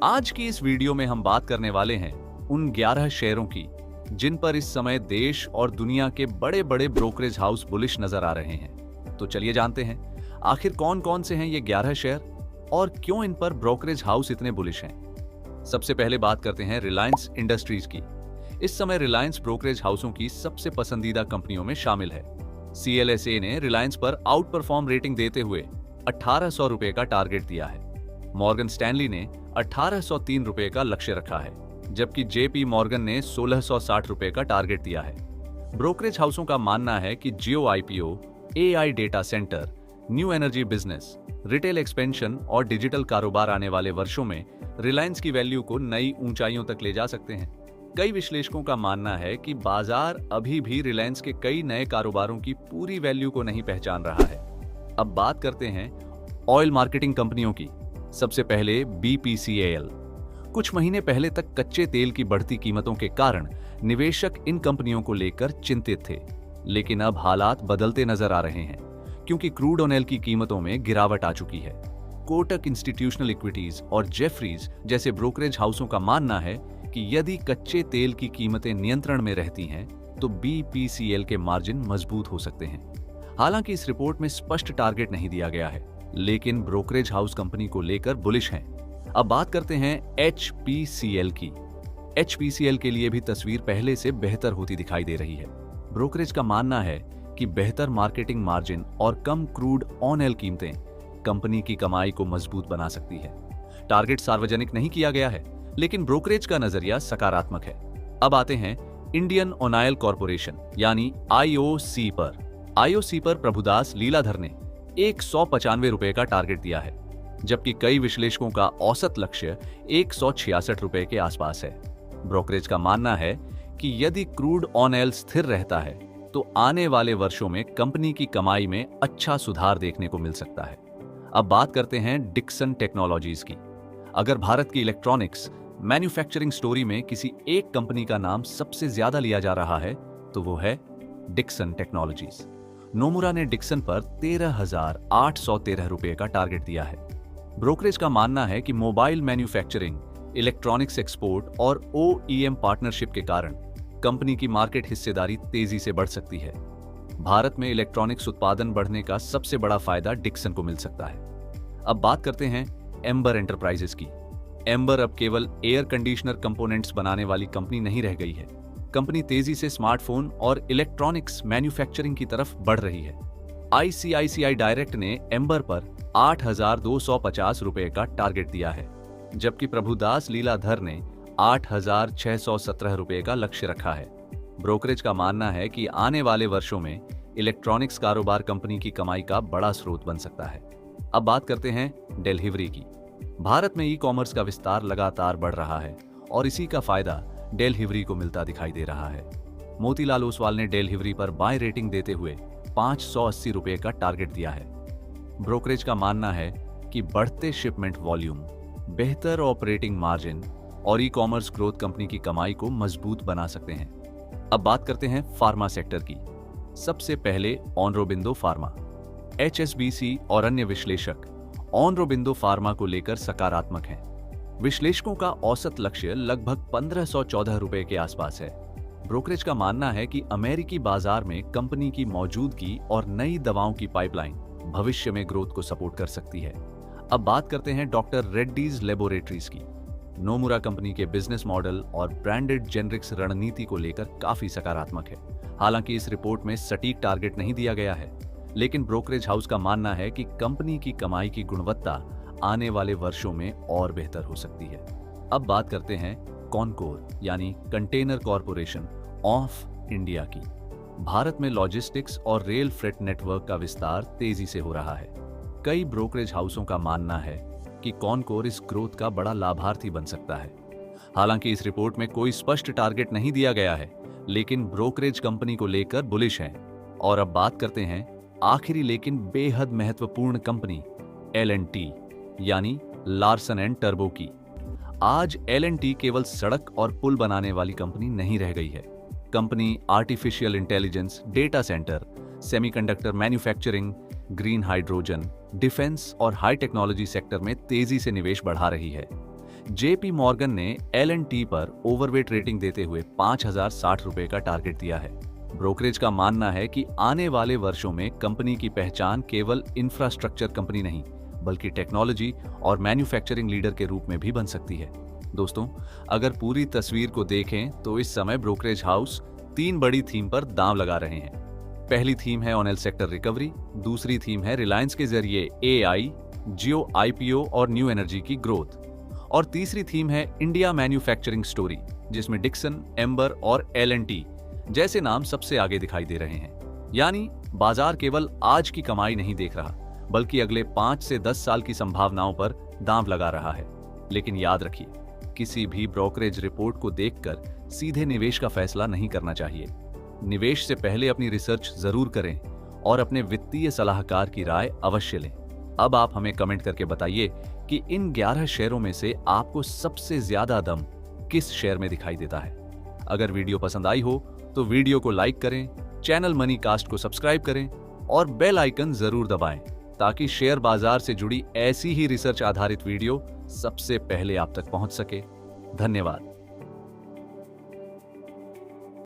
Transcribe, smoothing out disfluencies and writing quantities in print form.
आज की इस वीडियो में हम बात करने वाले हैं उन 11 शेयरों की जिन पर इस समय देश और दुनिया के बड़े बड़े ब्रोकरेज हाउस बुलिश नजर आ रहे हैं। तो चलिए जानते हैं आखिर कौन कौन से हैं ये 11 शेयर और क्यों इन पर ब्रोकरेज हाउस इतने बुलिश हैं। सबसे पहले बात करते हैं रिलायंस इंडस्ट्रीज की। इस समय रिलायंस ब्रोकरेज हाउसों की सबसे पसंदीदा कंपनियों में शामिल है। CLSA ने रिलायंस पर आउट परफॉर्म रेटिंग देते हुए 1800 रुपए का टारगेट दिया है। मॉर्गन स्टैनली ने 1803 रुपए का लक्ष्य रखा है, जबकि JP मॉर्गन ने 1660 रुपए का टारगेट दिया है। ब्रोकरेज हाउसों का मानना है कि जियो IPO, AI data centre, new energy business, retail expansion और डिजिटल कारोबार आने वाले वर्षों में रिलायंस की वैल्यू को नई ऊंचाइयों तक ले जा सकते हैं। कई विश्लेषकों का मानना है कि बाजार अभी भी रिलायंस के कई नए कारोबारों की पूरी वैल्यू को नहीं पहचान रहा है। अब बात करते हैं ऑयल मार्केटिंग कंपनियों की। सबसे पहले BPCL। कुछ महीने पहले तक कच्चे तेल की बढ़ती कीमतों के कारण निवेशक इन कंपनियों को लेकर चिंतित थे, लेकिन अब हालात बदलते नजर आ रहे हैं क्योंकि क्रूड ऑयल की कीमतों में गिरावट आ चुकी है। कोटक इंस्टीट्यूशनल इक्विटीज और जेफरीज जैसे ब्रोकरेज हाउसों का मानना है कि यदि कच्चे तेल की कीमतें नियंत्रण में रहती हैं तो BPCL के मार्जिन मजबूत हो सकते हैं। हालांकि इस रिपोर्ट में स्पष्ट टारगेट नहीं दिया गया है, लेकिन ब्रोकरेज हाउस कंपनी को लेकर बुलिश हैं। अब बात करते हैं HPCL की। HPCL के लिए भी तस्वीर पहले से बेहतर होती दिखाई दे रही है। ब्रोकरेज का मानना है कि बेहतर मार्केटिंग मार्जिन और कम क्रूड ऑयल कीमतें कंपनी की कमाई को मजबूत बना सकती है। टारगेट सार्वजनिक नहीं किया गया है, लेकिन ब्रोकरेज का नजरिया सकारात्मक है। अब आते हैं इंडियन ऑयल कॉर्पोरेशन यानी IOC पर। IOC पर प्रभुदास लीलाधर ने 195 रुपए का टारगेट दिया है, जबकि कई विश्लेषकों का औसत लक्ष्य 166 रुपए के आसपास है। ब्रोकरेज का मानना है कि यदि क्रूड ऑयल स्थिर रहता है तो आने वाले वर्षों में कंपनी की कमाई में अच्छा सुधार देखने को मिल सकता है। अब बात करते हैं डिक्सन टेक्नोलॉजीज की। अगर भारत की इलेक्ट्रॉनिक्स मैन्युफैक्चरिंग स्टोरी में किसी एक कंपनी का नाम सबसे ज्यादा लिया जा रहा है तो वो है डिक्सन टेक्नोलॉजीज। नोमुरा ने डिक्सन पर 13,813 रुपए का टारगेट दिया है। ब्रोकरेज का मानना है कि मोबाइल मैन्युफैक्चरिंग, इलेक्ट्रॉनिक्स एक्सपोर्ट और OEM पार्टनरशिप के कारण कंपनी की मार्केट हिस्सेदारी तेजी से बढ़ सकती है। भारत में इलेक्ट्रॉनिक्स उत्पादन बढ़ने का सबसे बड़ा फायदा डिक्सन को मिल सकता है। अब बात करते हैं एम्बर एंटरप्राइजेस की। एम्बर अब केवल एयर कंडीशनर कंपोनेंट्स बनाने वाली कंपनी नहीं रह गई है। कंपनी तेजी से स्मार्टफोन और इलेक्ट्रॉनिक्स मैन्युफैक्चरिंग की तरफ बढ़ रही है। ICICI डायरेक्ट ने एम्बर पर 8,250 रुपए का टारगेट दिया है, जबकि प्रभुदास लीलाधर ने 8,617 रुपए का लक्ष्य रखा है। ब्रोकरेज का मानना है कि आने वाले वर्षों में इलेक्ट्रॉनिक्स कारोबार कंपनी की कमाई का बड़ा स्रोत बन सकता है। अब बात करते हैं डेलहिवरी की। भारत में ई-कॉमर्स का विस्तार लगातार बढ़ रहा है और इसी का फायदा डेलहिवरी को मिलता दिखाई दे रहा है। मोतीलाल ओसवाल ने डेलहिवरी पर बाय रेटिंग देते हुए 580 रुपए का टारगेट दिया है। ब्रोकरेज का मानना है कि बढ़ते शिपमेंट वॉल्यूम, बेहतर ऑपरेटिंग मार्जिन और ई-कॉमर्स ग्रोथ कंपनी की कमाई को मजबूत बना सकते हैं। अब बात करते हैं फार्मा सेक्टर की। सबसे पहले ऑनरोबिंदो फार्मा। HSBC और अन्य विश्लेषक ऑनरोबिंदो फार्मा को लेकर सकारात्मक हैं। विश्लेषकों का औसत लक्ष्य लगभग 1514 रुपए के आसपास है। ब्रोकरेज का मानना है कि अमेरिकी बाजार में कंपनी की मौजूदगी और नई दवाओं की पाइपलाइन भविष्य में ग्रोथ को सपोर्ट कर सकती है। अब बात करते हैं डॉक्टर रेड्डीज लेबोरेटरीज की। नोमुरा कंपनी के बिजनेस मॉडल और ब्रांडेड जेनरिक्स रणनीति को लेकर काफी सकारात्मक है। हालांकि इस रिपोर्ट में सटीक टारगेट नहीं दिया गया है, लेकिन ब्रोकरेज हाउस का मानना है कि कंपनी की कमाई की गुणवत्ता आने वाले वर्षों में और बेहतर हो सकती है। अब बात करते हैं कॉनकोर यानी कंटेनर कॉरपोरेशन ऑफ इंडिया की। भारत में लॉजिस्टिक्स और रेल फ्रेट नेटवर्क का विस्तार तेजी से हो रहा है। कई ब्रोकरेज हाउसों का मानना है कि कॉनकोर इस ग्रोथ का बड़ा लाभार्थी बन सकता है। हालांकि इस रिपोर्ट में कोई स्पष्ट टारगेट नहीं दिया गया है, लेकिन ब्रोकरेज कंपनी को लेकर बुलिश है। और अब बात करते हैं आखिरी लेकिन बेहद महत्वपूर्ण कंपनी L&T यानी लार्सन एंड टर्बो की। आज L&T केवल सड़क और पुल बनाने वाली कंपनी नहीं रह गई है। Company artificial intelligence, data centre, semiconductor manufacturing, green hydrogen, defence और हाई टेक्नोलॉजी सेक्टर में तेजी से निवेश बढ़ा रही है। जेपी मॉर्गन ने L&T पर ओवरवेट रेटिंग देते हुए 5,060 रुपए का टारगेट दिया है। ब्रोकरेज का मानना है कि आने वाले वर्षों में कंपनी की पहचान केवल इंफ्रास्ट्रक्चर कंपनी नहीं बल्कि टेक्नोलॉजी और मैन्युफैक्चरिंग लीडर के रूप में भी बन सकती है। दोस्तों, अगर पूरी तस्वीर को देखें तो इस समय ब्रोकरेज हाउस 3 बड़ी थीम पर दांव लगा रहे हैं। पहली थीम है ऑनल सेक्टर रिकवरी, दूसरी थीम है रिलायंस के जरिए AI, जियो IPO और न्यू एनर्जी की ग्रोथ, और तीसरी थीम है इंडिया मैन्युफैक्चरिंग स्टोरी, जिसमें डिक्सन, एम्बर और L&T जैसे नाम सबसे आगे दिखाई दे रहे हैं। यानी बाजार केवल आज की कमाई नहीं देख रहा बल्कि अगले 5 से 10 साल की संभावनाओं पर दांव लगा रहा है। लेकिन याद रखिए, किसी भी ब्रोकरेज रिपोर्ट को देखकर सीधे निवेश का फैसला नहीं करना चाहिए। निवेश से पहले अपनी रिसर्च जरूर करें और अपने वित्तीय सलाहकार की राय अवश्य लें। अब आप हमें कमेंट करके बताइए कि इन 11 शेयरों में से आपको सबसे ज्यादा दम किस शेयर में दिखाई देता है। अगर वीडियो पसंद आई हो तो वीडियो को लाइक करें, चैनल मनी कास्ट को सब्सक्राइब करें और बेल आइकन जरूर दबाएं ताकि शेयर बाजार से जुड़ी ऐसी ही रिसर्च आधारित वीडियो सबसे पहले आप तक पहुंच सके। धन्यवाद।